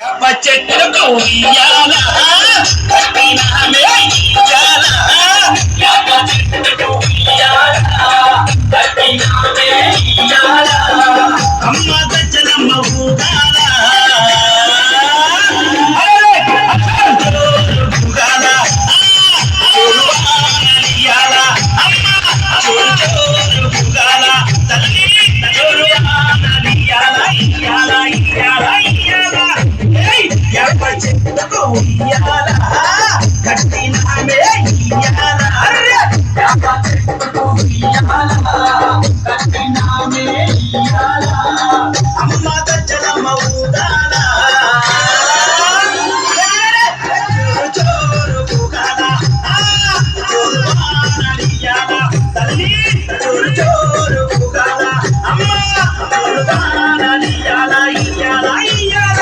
చెట్టుకు ఉయ్యాల కట్టినామే ఉయ్యాల యాప చెట్టుకు ఉయ్యాల కట్టినామే ఉయ్యాల అమ్మ గజ్జలమ్మ ఊగాల ఊగాల ఉయ్యాల అమ్మ చోరు చోరు ఊగాల తల్లి చోరు ఉయ్యాల ఇయ్యాల ఇయ్యాల ఇయ్యాల యాప చెట్టుకు ఉయ్యాల కట్టినామే ఉయ్యాల యాప చెట్టుకు ఉయ్యాల కట్టినామే ఉయ్యాల అమ్మ గజ్జలమ్మ ఊగాల జోరు ఊగాల జోరు వానలియాల తల్లి జోరు జోరు ఊగాల అమ్మ జోరు వానలియాల ఇయ్యాల ఇయ్యాల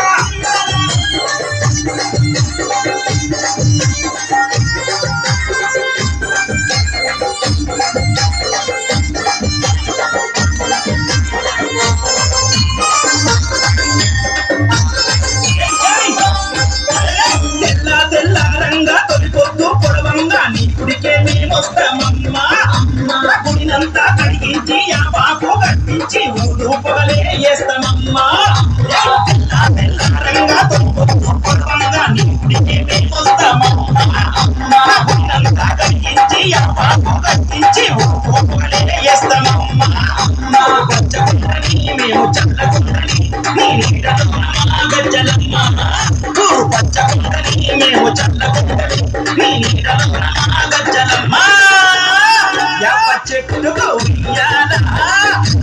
తెల్లారంగా తొలిపోతూ పొడవంగా నీ గుడికే మేమొస్తామమ్మా గుడినంతా కడిగించి ఆ బాపు కట్టించి ఊరు పొగలే వేస్తామమ్మా తెల్లారంగా తొలిపోతూ పొడవంగా నీ గుడికే మేమొస్తామమ్మా గుడినంతా కడిగించి ఆ బాపు కట్టించి ఊరు పొగలే వేస్తామమ్మా మా గజ్జకుండని మేము చల్లకుండని నీ నీడలో గజ్జలమ్మ ఊరు పచ్చకుండని మేము చల్లకుండని నీ నీడలో గజ్జలమ్మ యాప చెట్టుకు ఉయ్యాల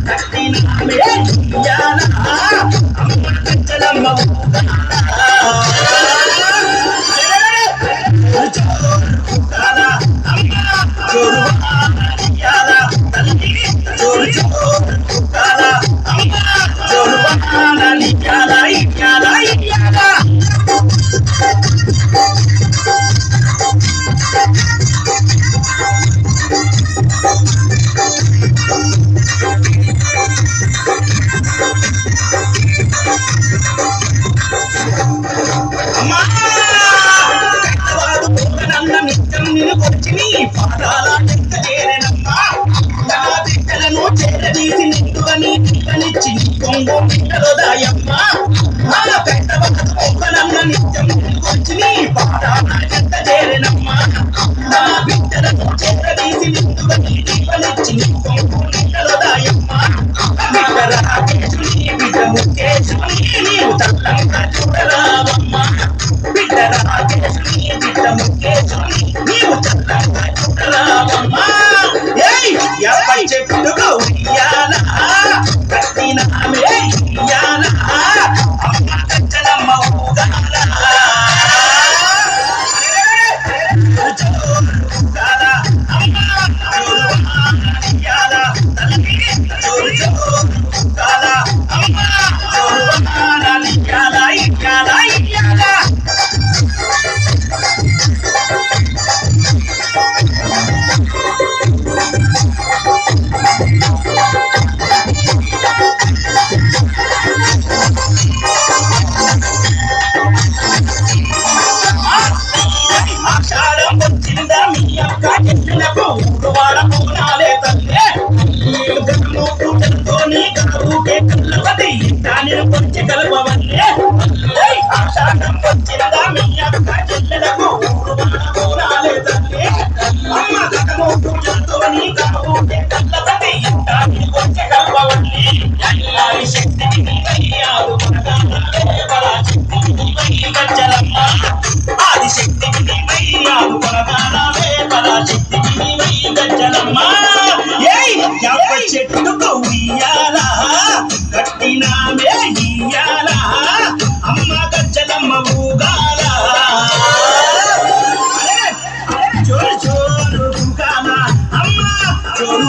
కట్టినామే ఉయ్యాల అమ్మ గజ్జలమ్మ ఊగాల అమ్మ జోరు వానలియాల తల్లి జోరు జోరు ఊగాల అమ్మ జోరు వానలియాల ఇయ్యాల ఇయ్యాల అమ్మా కట్టవాడు పొగనన్న నిత్యం నిన్ను కొచ్చి నీ పాదాల చెత్త చేరనమ్మా నా బిడ్డలను చేరదీసి నిండువని పిల్లనిచ్చి నీ కొంగు బిడ్డలోదాయమ్మ నా పెట్టవాడు పొగనన్న నిత్యం నిన్ను కొచ్చి నీ పాదాల చెత్త చేరనమ్మా నా బిడ్డలను చేరదీసి నిండువని పిల్లనిచ్చి నీ కొంగు బిడ్డలోదాయమ్మ బిడ్డ రాకేశుని బిడ్డ ముఖేశుని నీవు చల్లంగా చూడరావమ్మా బిడ్డ రాకేశుని బిడ్డ ముఖేశుని నీవు చల్లంగా చూడరావమ్మా యాప చెట్టుకు ఉయ్యాల కట్టినామే ఉయ్యాల అమ్మ గజ్జలమ్మ ఊగాల జోరు ఊగాల అమ్మ జోరు వానలియాల తల్లి జోరు జోరు ఊగాల అమ్మ జోరు వానలియాల ఇయ్యాల ఇయ్యాల ఆషాఢం వచ్చిందా మీ అక్క చెట్లకు ఊరువాడ పూనాలే తల్లే పూటలతో నీ కలువుకే కల్లవది దానిని కొంచె కలపవల్లే ఆషాఢం వచ్చిందా మీ అక్క చెట్లకు ఊరువాడ పూనాలే తల్లే అమ్మ కథము పూజలతో నీ కలువుకే కల్లవది దానిని కొంచె కలపవల్లే అల్లారి శక్తికి నీవయ్యాదు పరాశక్తికి నీవై గజ్జలమ్మ ఆదిశక్తికి నీవయ్యాదు పరమానవే పరాశక్తికి నీవై గజ్జలమ్మ యాప చెట్టుకు ఉయ్యాల కట్టినామే ఉయ్యాల అమ్మ గజ్జలమ్మ ఊగాల జోరు జోరు ఊగాల అమ్మ జోరు